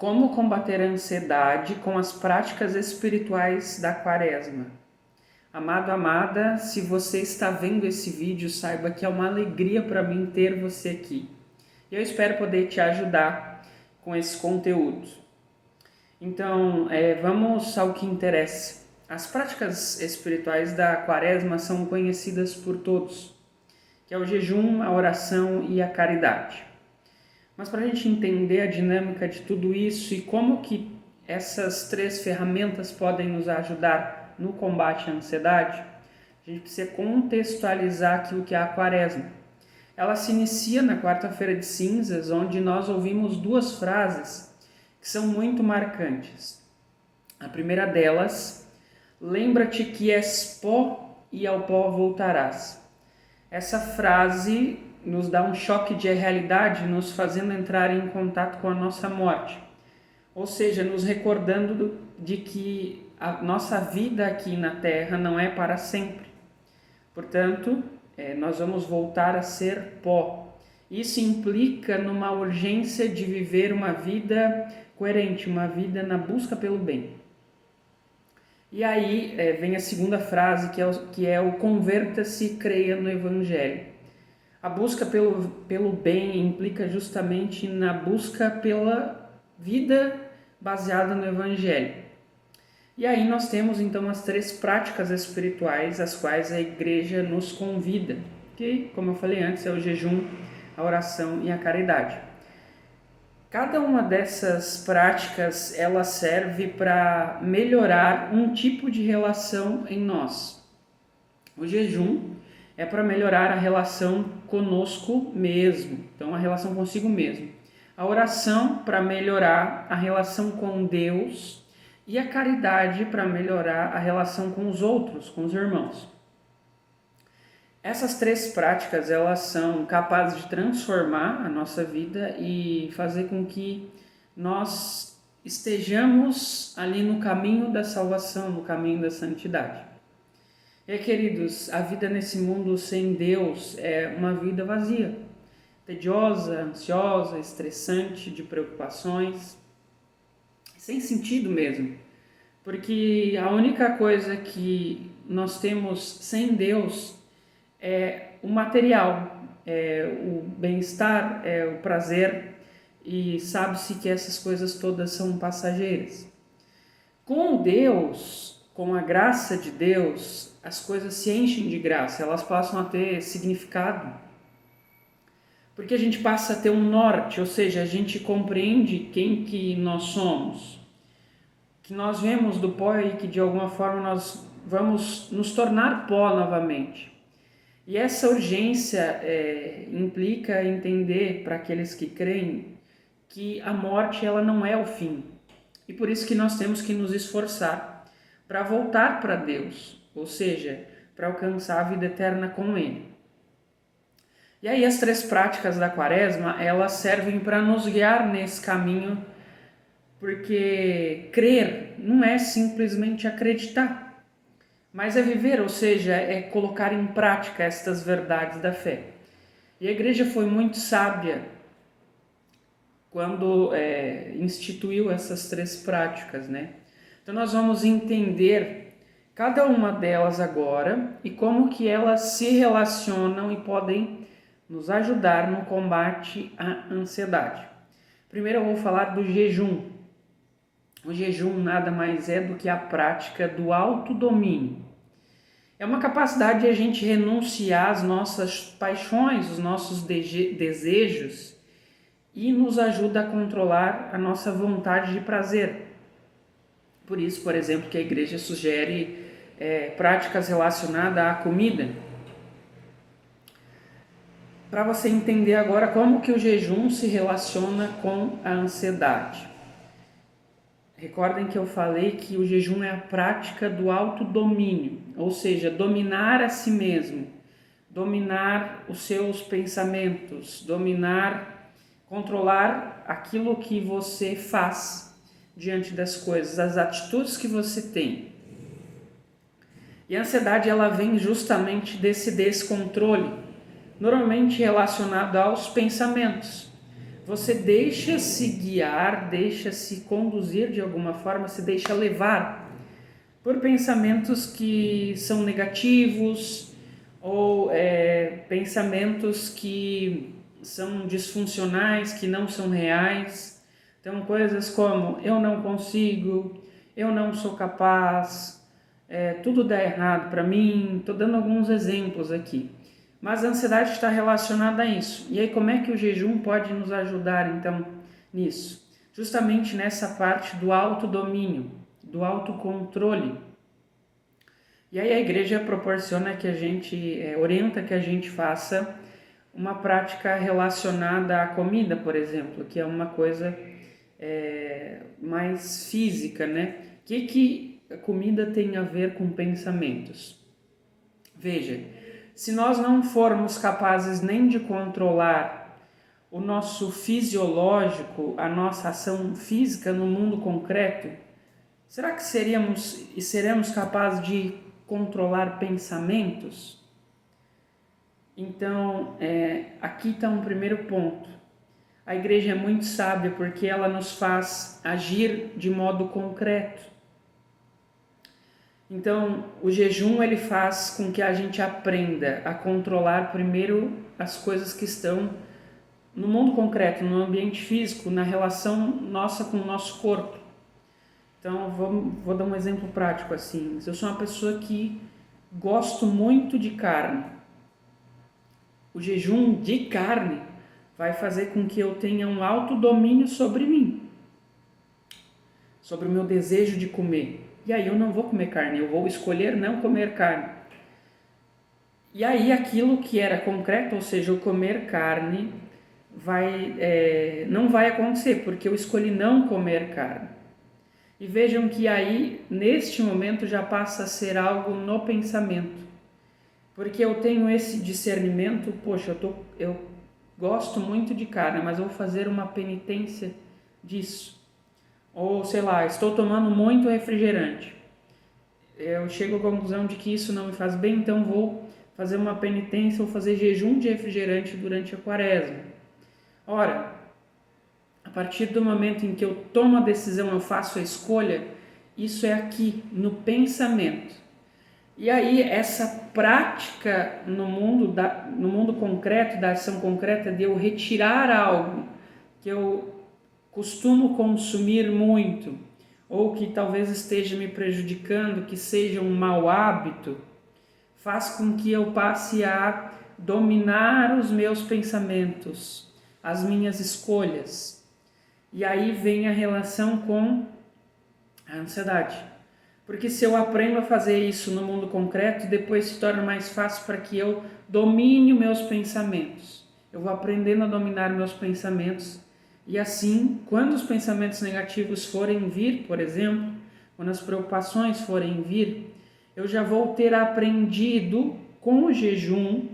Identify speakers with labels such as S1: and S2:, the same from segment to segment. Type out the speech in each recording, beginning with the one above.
S1: Como combater a ansiedade com as práticas espirituais da Quaresma? Amado, amada, se você está vendo esse vídeo, saiba que é uma alegria para mim ter você aqui. E eu espero poder te ajudar com esse conteúdo. Então, vamos ao que interessa. As práticas espirituais da Quaresma são conhecidas por todos, que é o jejum, a oração e a caridade. Mas para a gente entender a dinâmica de tudo isso e como que essas três ferramentas podem nos ajudar no combate à ansiedade, a gente precisa contextualizar aquilo que é a Quaresma. Ela se inicia na quarta-feira de cinzas, onde nós ouvimos duas frases que são muito marcantes. A primeira delas, lembra-te que és pó e ao pó voltarás. Essa frase nos dá um choque de realidade, nos fazendo entrar em contato com a nossa morte. Ou seja, nos recordando de que a nossa vida aqui na Terra não é para sempre. Portanto, nós vamos voltar a ser pó. Isso implica numa urgência de viver uma vida coerente, uma vida na busca pelo bem. E aí vem a segunda frase, que é o converta-se e creia no Evangelho. A busca pelo bem implica justamente na busca pela vida baseada no Evangelho. E aí nós temos então as três práticas espirituais às quais a Igreja nos convida, que, como eu falei antes, é o jejum, a oração e a caridade. Cada uma dessas práticas, ela serve para melhorar um tipo de relação em nós. O jejum é para melhorar a relação conosco mesmo, então a relação consigo mesmo. A oração para melhorar a relação com Deus e a caridade para melhorar a relação com os outros, com os irmãos. Essas três práticas, elas são capazes de transformar a nossa vida e fazer com que nós estejamos ali no caminho da salvação, no caminho da santidade. E, queridos, a vida nesse mundo sem Deus é uma vida vazia, tediosa, ansiosa, estressante, de preocupações, sem sentido mesmo, porque a única coisa que nós temos sem Deus é o material, é o bem-estar, é o prazer, e sabe-se que essas coisas todas são passageiras. Com Deus, com a graça de Deus, as coisas se enchem de graça, elas passam a ter significado. Porque a gente passa a ter um norte, ou seja, a gente compreende quem que nós somos, que nós vemos do pó e que de alguma forma nós vamos nos tornar pó novamente. E essa urgência implica entender para aqueles que creem que a morte ela não é o fim. E por isso que nós temos que nos esforçar para voltar para Deus, ou seja, para alcançar a vida eterna com Ele. E aí as três práticas da Quaresma, elas servem para nos guiar nesse caminho, porque crer não é simplesmente acreditar, mas é viver, ou seja, é colocar em prática estas verdades da fé. E a Igreja foi muito sábia quando instituiu essas três práticas, né? Então nós vamos entender cada uma delas agora e como que elas se relacionam e podem nos ajudar no combate à ansiedade. Primeiro eu vou falar do jejum. O jejum nada mais é do que a prática do autodomínio. É uma capacidade de a gente renunciar às nossas paixões, os nossos desejos e nos ajuda a controlar a nossa vontade de prazer. Por isso, por exemplo, que a Igreja sugere práticas relacionadas à comida. Para você entender agora como que o jejum se relaciona com a ansiedade. Recordem que eu falei que o jejum é a prática do autodomínio, ou seja, dominar a si mesmo, dominar os seus pensamentos, controlar aquilo que você faz diante das coisas, as atitudes que você tem. E a ansiedade ela vem justamente desse descontrole, normalmente relacionado aos pensamentos. você deixa-se guiar, deixa-se conduzir de alguma forma, se deixa levar por pensamentos que são negativos ou pensamentos que são disfuncionais, que não são reais. Então, coisas como eu não consigo, eu não sou capaz, tudo dá errado para mim. Estou dando alguns exemplos aqui. Mas a ansiedade está relacionada a isso. E aí, como é que o jejum pode nos ajudar, então, nisso? Justamente nessa parte do autodomínio, do autocontrole. E aí a igreja proporciona que a gente, orienta que a gente faça uma prática relacionada à comida, por exemplo, que é uma coisa mais física, né? O que a comida tem a ver com pensamentos? Veja, se nós não formos capazes nem de controlar o nosso fisiológico, a nossa ação física no mundo concreto, será que seremos capazes de controlar pensamentos? Então, aqui está um primeiro ponto. A igreja é muito sábia porque ela nos faz agir de modo concreto. Então, o jejum ele faz com que a gente aprenda a controlar primeiro as coisas que estão no mundo concreto, no ambiente físico, na relação nossa com o nosso corpo. Então, vou dar um exemplo prático assim. Se eu sou uma pessoa que gosto muito de carne, o jejum de carne vai fazer com que eu tenha um autodomínio sobre mim, sobre o meu desejo de comer. E aí eu não vou comer carne, eu vou escolher não comer carne. E aí aquilo que era concreto, ou seja, o comer carne, não vai acontecer, porque eu escolhi não comer carne. E vejam que aí, neste momento, já passa a ser algo no pensamento. Porque eu tenho esse discernimento, poxa, eu gosto muito de carne, mas eu vou fazer uma penitência disso. Ou, sei lá, estou tomando muito refrigerante. Eu chego à conclusão de que isso não me faz bem, então vou fazer uma penitência, vou fazer jejum de refrigerante durante a quaresma. Ora, a partir do momento em que eu tomo a decisão, eu faço a escolha, isso é aqui, no pensamento. E aí, essa prática no mundo concreto, da ação concreta, de eu retirar algo que eu costumo consumir muito, ou que talvez esteja me prejudicando, que seja um mau hábito, faz com que eu passe a dominar os meus pensamentos, as minhas escolhas. E aí vem a relação com a ansiedade. Porque se eu aprendo a fazer isso no mundo concreto, depois se torna mais fácil para que eu domine meus pensamentos. Eu vou aprendendo a dominar meus pensamentos. E assim, quando os pensamentos negativos forem vir, por exemplo, quando as preocupações forem vir, eu já vou ter aprendido com o jejum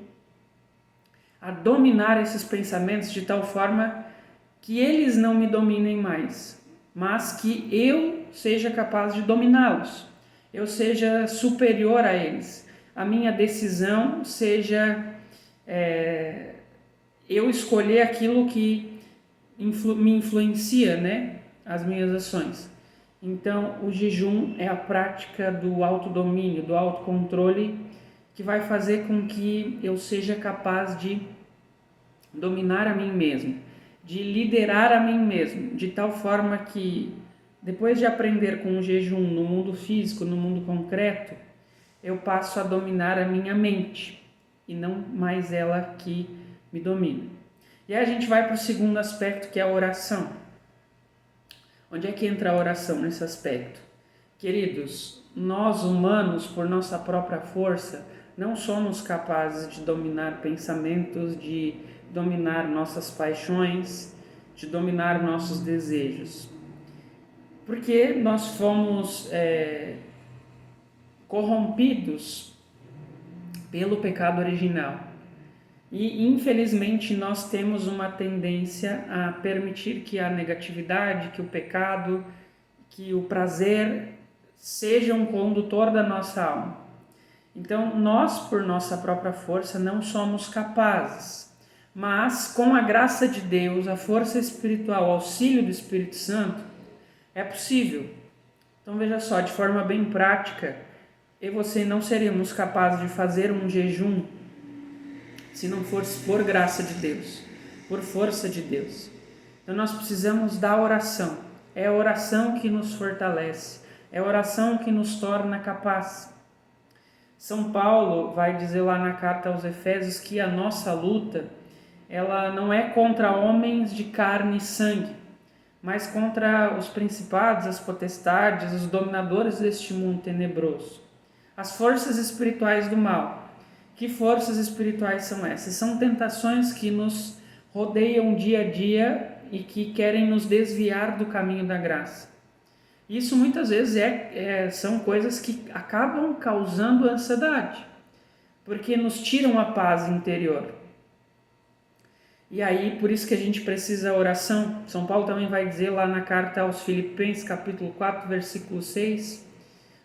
S1: a dominar esses pensamentos de tal forma que eles não me dominem mais, mas que eu seja capaz de dominá-los, eu seja superior a eles, a minha decisão seja eu escolher aquilo que me influencia, né, as minhas ações. Então, o jejum é a prática do autodomínio, do autocontrole, que vai fazer com que eu seja capaz de dominar a mim mesmo, de liderar a mim mesmo, de tal forma que, depois de aprender com o jejum no mundo físico, no mundo concreto, eu passo a dominar a minha mente e não mais ela que me domina. E aí a gente vai para o segundo aspecto, que é a oração. Onde é que entra a oração nesse aspecto? Queridos, nós humanos, por nossa própria força, não somos capazes de dominar pensamentos, de dominar nossas paixões, de dominar nossos desejos. Porque nós fomos corrompidos pelo pecado original. E infelizmente nós temos uma tendência a permitir que a negatividade, que o pecado, que o prazer seja um condutor da nossa alma. Então nós, por nossa própria força, não somos capazes. Mas com a graça de Deus, a força espiritual, o auxílio do Espírito Santo, é possível. Então veja só, de forma bem prática, eu e você não seríamos capazes de fazer um jejum se não fosse por graça de Deus, por força de Deus. Então nós precisamos da oração. É a oração que nos fortalece, é a oração que nos torna capazes. São Paulo vai dizer lá na carta aos Efésios que a nossa luta, ela não é contra homens de carne e sangue, mas contra os principados, as potestades, os dominadores deste mundo tenebroso, as forças espirituais do mal. Que forças espirituais são essas? São tentações que nos rodeiam dia a dia e que querem nos desviar do caminho da graça. Isso muitas vezes são coisas que acabam causando ansiedade, porque nos tiram a paz interior. E aí, por isso que a gente precisa da oração. São Paulo também vai dizer lá na carta aos Filipenses, capítulo 4, versículo 6,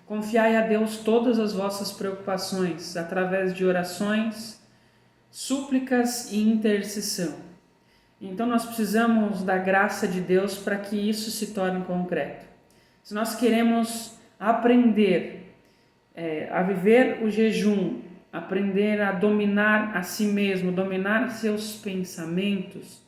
S1: confiai a Deus todas as vossas preocupações, através de orações, súplicas e intercessão. Então nós precisamos da graça de Deus para que isso se torne concreto. Se nós queremos aprender a viver o jejum, aprender a dominar a si mesmo, dominar seus pensamentos,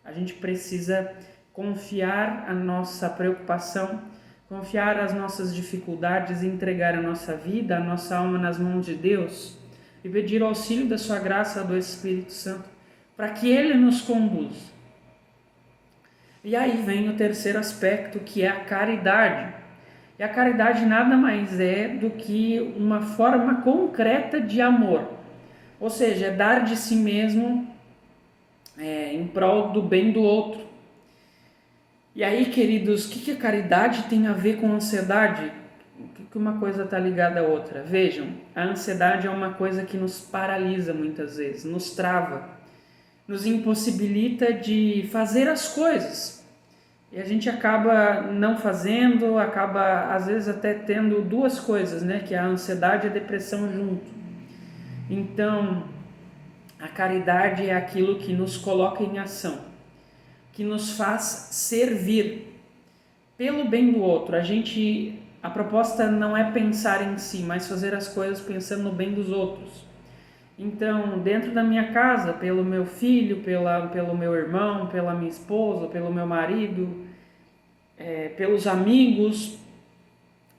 S1: a gente precisa confiar a nossa preocupação, confiar as nossas dificuldades, entregar a nossa vida, a nossa alma nas mãos de Deus e pedir o auxílio da sua graça do Espírito Santo para que Ele nos conduza. E aí vem o terceiro aspecto, que é a caridade. E a caridade nada mais é do que uma forma concreta de amor. Ou seja, é dar de si mesmo em prol do bem do outro. E aí, queridos, o que a caridade tem a ver com ansiedade? O que uma coisa está ligada à outra? Vejam, a ansiedade é uma coisa que nos paralisa muitas vezes, nos trava, nos impossibilita de fazer as coisas. E a gente acaba não fazendo, acaba às vezes até tendo duas coisas, né? Que é a ansiedade e a depressão junto. Então, a caridade é aquilo que nos coloca em ação, que nos faz servir pelo bem do outro. A proposta não é pensar em si, mas fazer as coisas pensando no bem dos outros. Então, dentro da minha casa, pelo meu filho, pelo meu irmão, pela minha esposa, pelo meu marido, pelos amigos,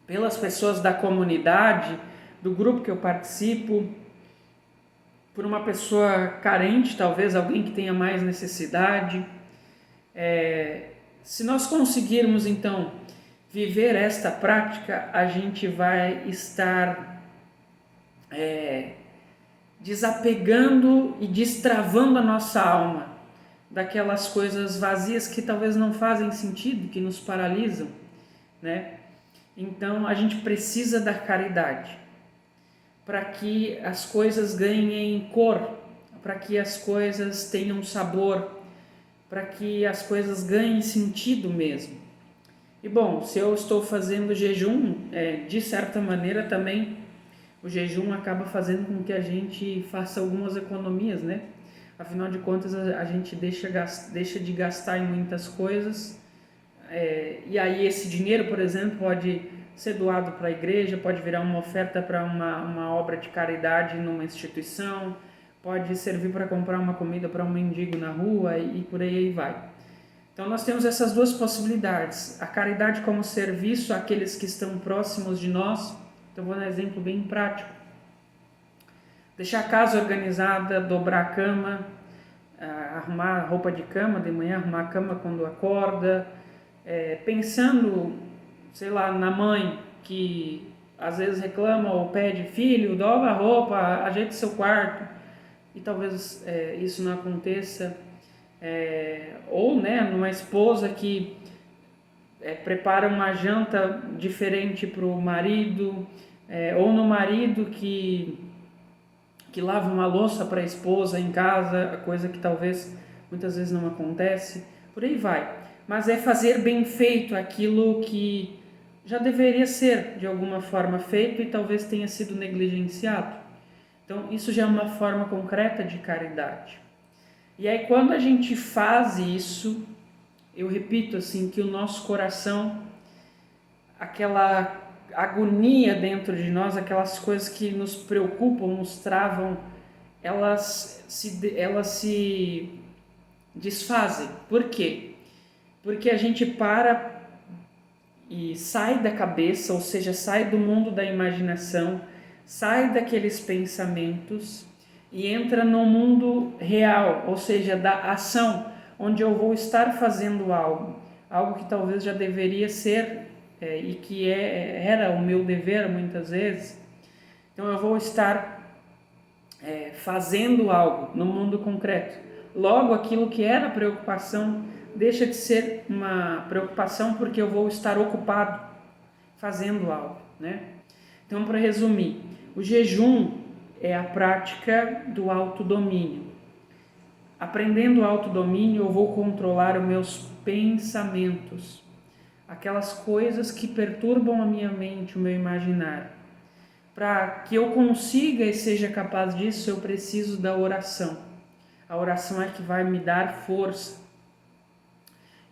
S1: pelas pessoas da comunidade, do grupo que eu participo, por uma pessoa carente, talvez alguém que tenha mais necessidade. Se nós conseguirmos, então, viver esta prática, a gente vai estar desapegando e destravando a nossa alma daquelas coisas vazias que talvez não fazem sentido, que nos paralisam, né? Então a gente precisa da caridade para que as coisas ganhem cor, para que as coisas tenham sabor, para que as coisas ganhem sentido mesmo. E bom, se eu estou fazendo jejum, de certa maneira também o jejum acaba fazendo com que a gente faça algumas economias, né? Afinal de contas, a gente deixa de gastar em muitas coisas, e aí esse dinheiro, por exemplo, pode ser doado para a igreja, pode virar uma oferta para uma obra de caridade numa instituição, pode servir para comprar uma comida para um mendigo na rua e por aí vai. Então nós temos essas duas possibilidades, a caridade como serviço àqueles que estão próximos de nós. Então vou dar um exemplo bem prático. Deixar a casa organizada, dobrar a cama, arrumar a roupa de cama de manhã, arrumar a cama quando acorda, pensando, sei lá, na mãe que às vezes reclama ou pede, filho, dobra a roupa, ajeite seu quarto, e talvez isso não aconteça. Ou né, numa esposa que prepara uma janta diferente para o marido, ou no marido que lava uma louça para a esposa em casa, coisa que talvez muitas vezes não acontece, por aí vai. Mas é fazer bem feito aquilo que já deveria ser de alguma forma feito e talvez tenha sido negligenciado. Então isso já é uma forma concreta de caridade. E aí quando a gente faz isso, eu repito assim, que o nosso coração, aquela agonia dentro de nós, aquelas coisas que nos preocupam, nos travam, elas se desfazem. Por quê? Porque a gente para e sai da cabeça, ou seja, sai do mundo da imaginação, sai daqueles pensamentos e entra no mundo real, ou seja, da ação, onde eu vou estar fazendo algo que talvez já deveria ser e que era o meu dever muitas vezes. Então eu vou estar fazendo algo no mundo concreto. Logo, aquilo que era preocupação deixa de ser uma preocupação porque eu vou estar ocupado fazendo algo, né? Então, para resumir, o jejum é a prática do autodomínio. Aprendendo o autodomínio, eu vou controlar os meus pensamentos, aquelas coisas que perturbam a minha mente, o meu imaginário. Para que eu consiga e seja capaz disso, eu preciso da oração. A oração é que vai me dar força.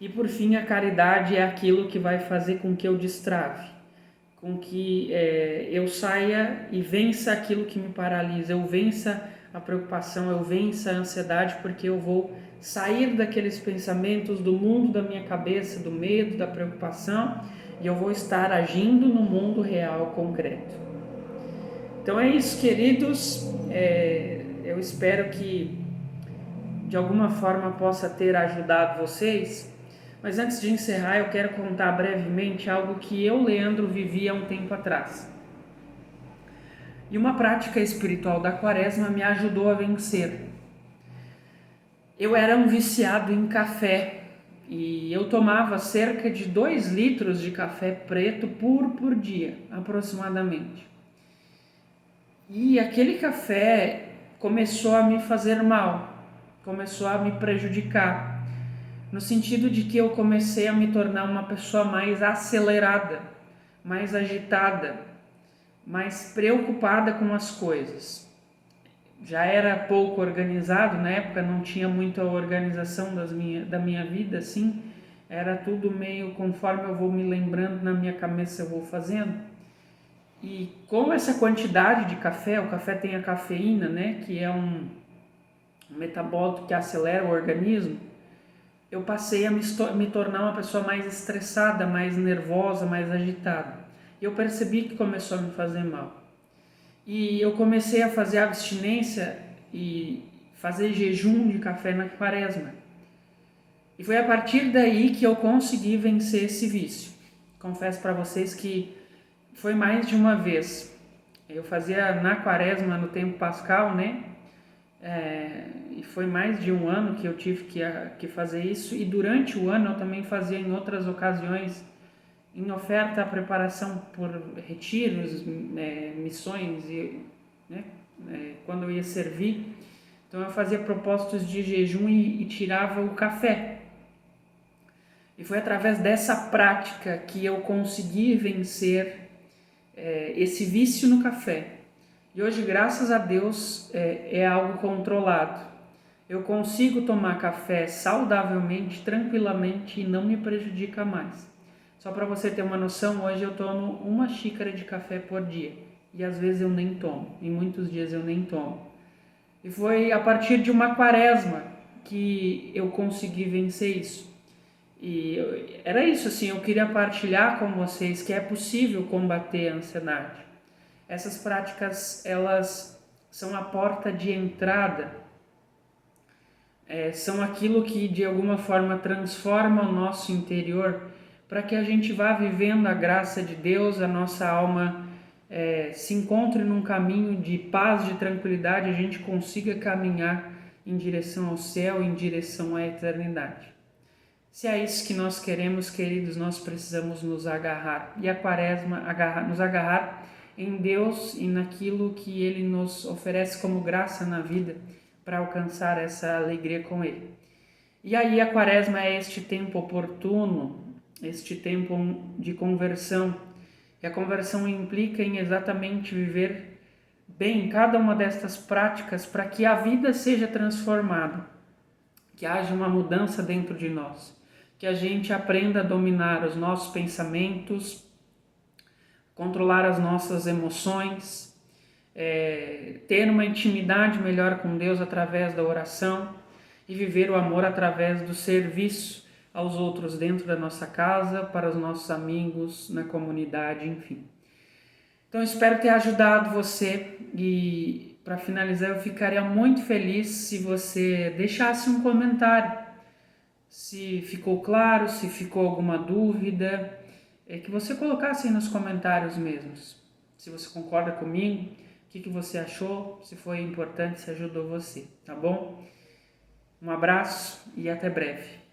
S1: E por fim, a caridade é aquilo que vai fazer com que eu destrave, com que eu saia e vença aquilo que me paralisa, eu vença a preocupação, eu vença a ansiedade, porque eu vou sair daqueles pensamentos do mundo da minha cabeça, do medo, da preocupação, e eu vou estar agindo no mundo real, concreto. Então é isso, queridos. Eu espero que de alguma forma possa ter ajudado vocês. Mas antes de encerrar, eu quero contar brevemente algo que eu, Leandro, vivi há um tempo atrás. E uma prática espiritual da Quaresma me ajudou a vencer. Eu era um viciado em café e eu tomava cerca de 2 litros de café preto puro por dia, aproximadamente. E aquele café começou a me fazer mal, começou a me prejudicar, no sentido de que eu comecei a me tornar uma pessoa mais acelerada, mais agitada, mais preocupada com as coisas. Já era pouco organizado, na época não tinha muita organização da minha vida, assim, era tudo meio conforme eu vou me lembrando na minha cabeça, eu vou fazendo. E com essa quantidade de café, o café tem a cafeína, né, que é um metabólito que acelera o organismo, eu passei a me tornar uma pessoa mais estressada, mais nervosa, mais agitada. E eu percebi que começou a me fazer mal. E eu comecei a fazer abstinência e fazer jejum de café na Quaresma. E foi a partir daí que eu consegui vencer esse vício. Confesso para vocês que foi mais de uma vez. Eu fazia na Quaresma, no tempo pascal, né? E foi mais de um ano que eu tive que fazer isso. E durante o ano eu também fazia em outras ocasiões, em oferta a preparação por retiros, missões, né? Quando eu ia servir. Então eu fazia propósitos de jejum e tirava o café. E foi através dessa prática que eu consegui vencer esse vício no café. E hoje, graças a Deus, é algo controlado. Eu consigo tomar café saudavelmente, tranquilamente e não me prejudica mais. Só para você ter uma noção, hoje eu tomo 1 xícara de café por dia. E às vezes eu nem tomo, em muitos dias eu nem tomo. E foi a partir de uma Quaresma que eu consegui vencer isso. E era isso, assim, eu queria partilhar com vocês que é possível combater a ansiedade. Essas práticas, elas são a porta de entrada, são aquilo que de alguma forma transforma o nosso interior para que a gente vá vivendo a graça de Deus, a nossa alma se encontre num caminho de paz, de tranquilidade, a gente consiga caminhar em direção ao céu, em direção à eternidade. Se é isso que nós queremos, queridos, nós precisamos nos agarrar. E a Quaresma, nos agarrar em Deus e naquilo que Ele nos oferece como graça na vida para alcançar essa alegria com Ele. E aí a Quaresma é este tempo oportuno, este tempo de conversão. E a conversão implica em exatamente viver bem cada uma destas práticas para que a vida seja transformada. que haja uma mudança dentro de nós, que a gente aprenda a dominar os nossos pensamentos, controlar as nossas emoções, ter uma intimidade melhor com Deus através da oração e viver o amor através do serviço aos outros dentro da nossa casa, para os nossos amigos, na comunidade, enfim. Então espero ter ajudado você e para finalizar eu ficaria muito feliz se você deixasse um comentário, se ficou claro, se ficou alguma dúvida, que você colocasse aí nos comentários mesmos. Se você concorda comigo, o que você achou, se foi importante, se ajudou você, tá bom? Um abraço e até breve.